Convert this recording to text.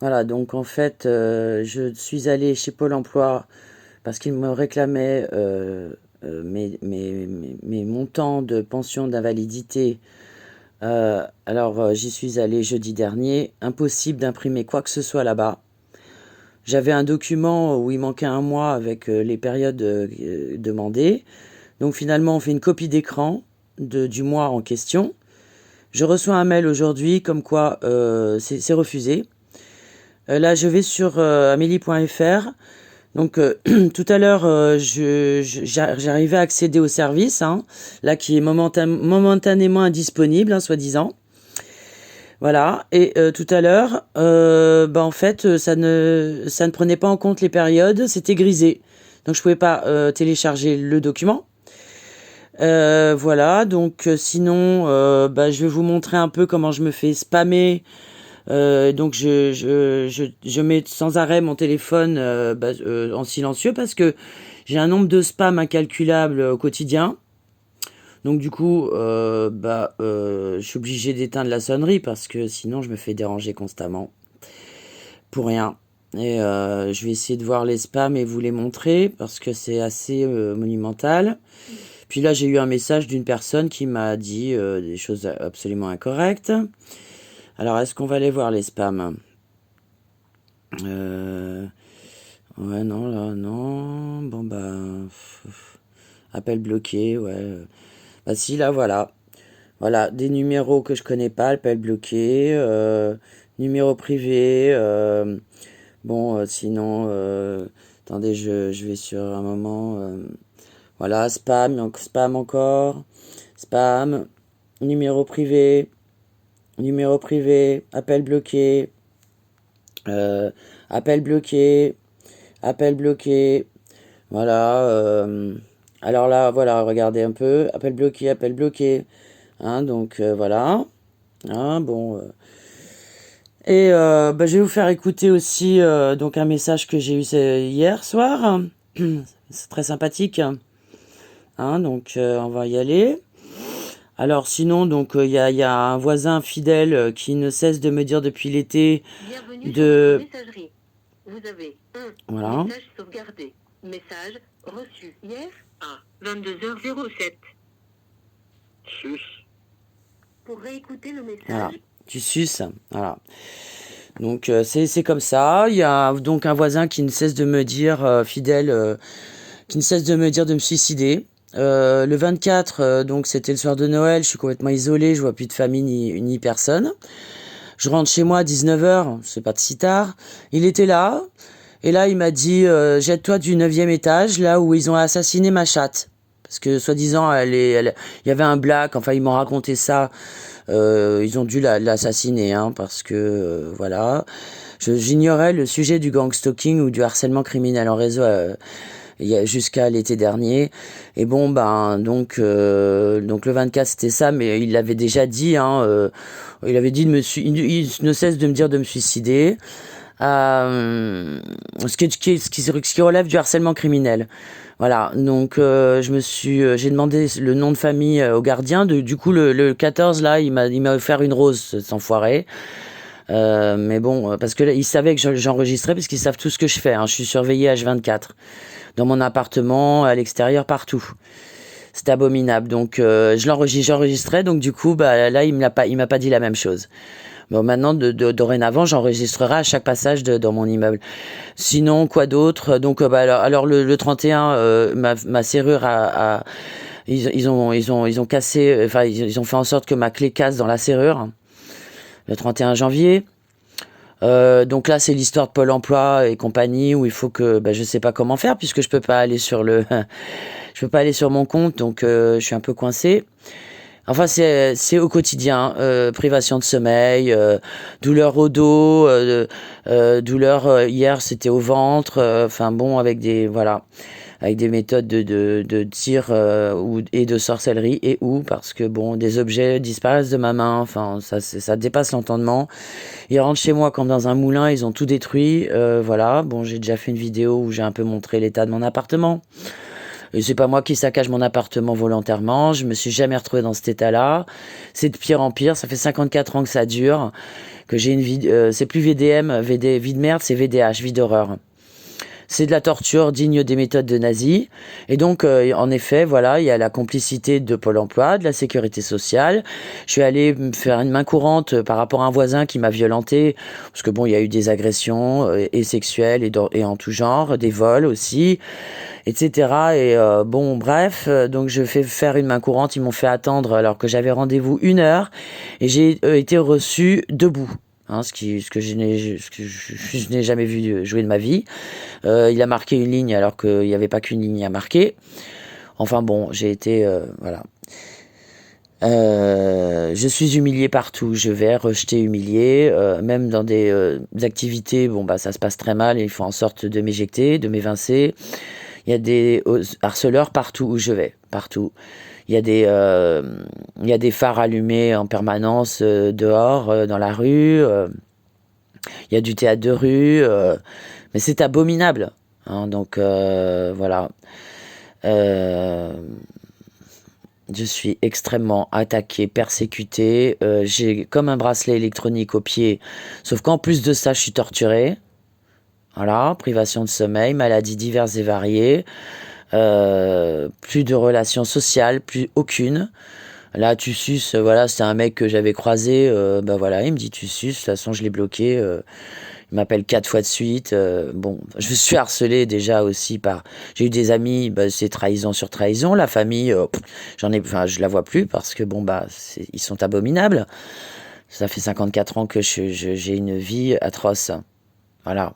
Voilà, donc en fait, je suis allée chez Pôle emploi parce qu'ils me réclamaient mes montants de pension d'invalidité. Alors, j'y suis allée jeudi dernier. Impossible d'imprimer quoi que ce soit là-bas. J'avais un document où il manquait un mois avec les périodes demandées. Donc finalement, on fait une copie d'écran du mois en question. Je reçois un mail aujourd'hui comme quoi c'est refusé. Là, je vais sur amélie.fr. Donc tout à l'heure, j'arrivais à accéder au service, hein, là qui est momentanément indisponible, hein, soi-disant. Voilà. Et tout à l'heure, en fait, ça ne prenait pas en compte les périodes, c'était grisé. Donc je pouvais pas télécharger le document. Voilà. Donc sinon, je vais vous montrer un peu comment je me fais spammer. Donc je mets sans arrêt mon téléphone en silencieux parce que j'ai un nombre de spams incalculable au quotidien. Donc du coup, je suis obligé d'éteindre la sonnerie parce que sinon je me fais déranger constamment pour rien. Et je vais essayer de voir les spams et vous les montrer parce que c'est assez monumental. Puis là, j'ai eu un message d'une personne qui m'a dit des choses absolument incorrectes. Alors, est-ce qu'on va aller voir les spams? Ouais, non, là, non. Bon, appel bloqué, ouais. Bah, si, là, voilà. Voilà, des numéros que je connais pas, appel bloqué. Numéro privé. Sinon, attendez, je vais sur un moment. Voilà, spam, spam encore. Spam. Numéro privé. Numéro privé. Appel bloqué. Euh, appel bloqué. Appel bloqué. Voilà. Alors là, voilà, regardez un peu. Appel bloqué, appel bloqué. Hein, donc voilà. Hein, bon. Je vais vous faire écouter aussi donc un message que j'ai eu hier soir. C'est très sympathique. Hein, donc on va y aller. Alors sinon, donc il y a un voisin fidèle qui ne cesse de me dire depuis l'été Bienvenue sur votre de... messagerie. Vous avez un Voilà. message sauvegardé. Message reçu hier à 22h07. Sus. Pour réécouter le Voilà. message, Tu suces. Voilà. Donc c'est comme ça. Il y a donc un voisin qui ne cesse de me dire, fidèle, qui ne cesse de me dire de me suicider. Le 24, donc c'était le soir de Noël, je suis complètement isolée, je vois plus de famille ni personne. Je rentre chez moi à 19h, c'est pas de si tard. Il était là, et là il m'a dit jette-toi du 9e étage, là où ils ont assassiné ma chatte. Parce que soi-disant, il y avait un black, enfin ils m'ont raconté ça. Ils ont dû l'assassiner, hein, parce que voilà. J'ignorais le sujet du gang stalking ou du harcèlement criminel en réseau jusqu'à l'été dernier. Et bon, donc le 24 c'était ça, mais il l'avait déjà dit, hein, il avait dit il ne cesse de me dire de me suicider. Ce qui relève du harcèlement criminel. Voilà, donc j'ai demandé le nom de famille au gardien. Du coup, le 14 là, il m'a offert une rose, cet enfoiré. Mais bon, parce que là, ils savaient que j'enregistrais, parce qu'ils savent tout ce que je fais. Hein. Je suis surveillée H24 dans mon appartement, à l'extérieur, partout. C'est abominable. Donc j'enregistrais. Donc du coup, là, il m'a pas dit la même chose. Bon, maintenant, dorénavant, j'enregistrerai à chaque passage dans mon immeuble. Sinon, quoi d'autre? Donc, alors le 31, ma serrure ils ont cassé, enfin, ils ont fait en sorte que ma clé casse dans la serrure. Le 31 janvier. Donc là, c'est l'histoire de Pôle emploi et compagnie où il faut que, je sais pas comment faire puisque je peux pas aller je peux pas aller sur mon compte, donc je suis un peu coincé. Enfin, c'est au quotidien, privation de sommeil, douleur au dos, douleur hier c'était au ventre, enfin bon avec des méthodes de tir et de sorcellerie et parce que bon des objets disparaissent de ma main, enfin ça dépasse l'entendement. Ils rentrent chez moi comme dans un moulin, ils ont tout détruit, voilà. Bon, j'ai déjà fait une vidéo où j'ai un peu montré l'état de mon appartement. Et c'est pas moi qui saccage mon appartement volontairement. Je me suis jamais retrouvée dans cet état-là. C'est de pire en pire. Ça fait 54 ans que ça dure. Que j'ai une vie, c'est plus VDM, vie de merde, c'est VDH, vie d'horreur. C'est de la torture digne des méthodes de nazis. Et donc, en effet, voilà, il y a la complicité de Pôle emploi, de la sécurité sociale. Je suis allée me faire une main courante par rapport à un voisin qui m'a violenté. Parce que bon, il y a eu des agressions et sexuelles et en tout genre, des vols aussi, etc. Et bon, bref, donc je fais faire une main courante. Ils m'ont fait attendre alors que j'avais rendez-vous 1 heure. Et j'ai été reçue debout. Hein, ce que je n'ai jamais vu jouer de ma vie. Il a marqué une ligne alors qu'il n'y avait pas qu'une ligne à marquer. Enfin bon, j'ai été... voilà. Je suis humilié partout. Je vais rejeter humilié. Même dans des activités, bon bah ça se passe très mal et ils font en sorte de m'éjecter, de m'évincer. Il y a des harceleurs partout où je vais. Partout. Il y a des phares allumés en permanence dehors, dans la rue. Il y a du théâtre de rue. Mais c'est abominable. Hein, donc, voilà. Je suis extrêmement attaquée, persécutée. J'ai comme un bracelet électronique au pied. Sauf qu'en plus de ça, je suis torturée. Voilà, privation de sommeil, maladies diverses et variées. Plus de relations sociales, plus aucune. Là, tu suces, voilà, c'est un mec que j'avais croisé, bah voilà, il me dit tu suces, de toute façon je l'ai bloqué, il m'appelle 4 fois de suite, bon, je me suis harcelé déjà aussi j'ai eu des amis, bah, c'est trahison sur trahison, la famille, je la vois plus parce que bon, bah, ils sont abominables. Ça fait 54 ans que j'ai une vie atroce, voilà.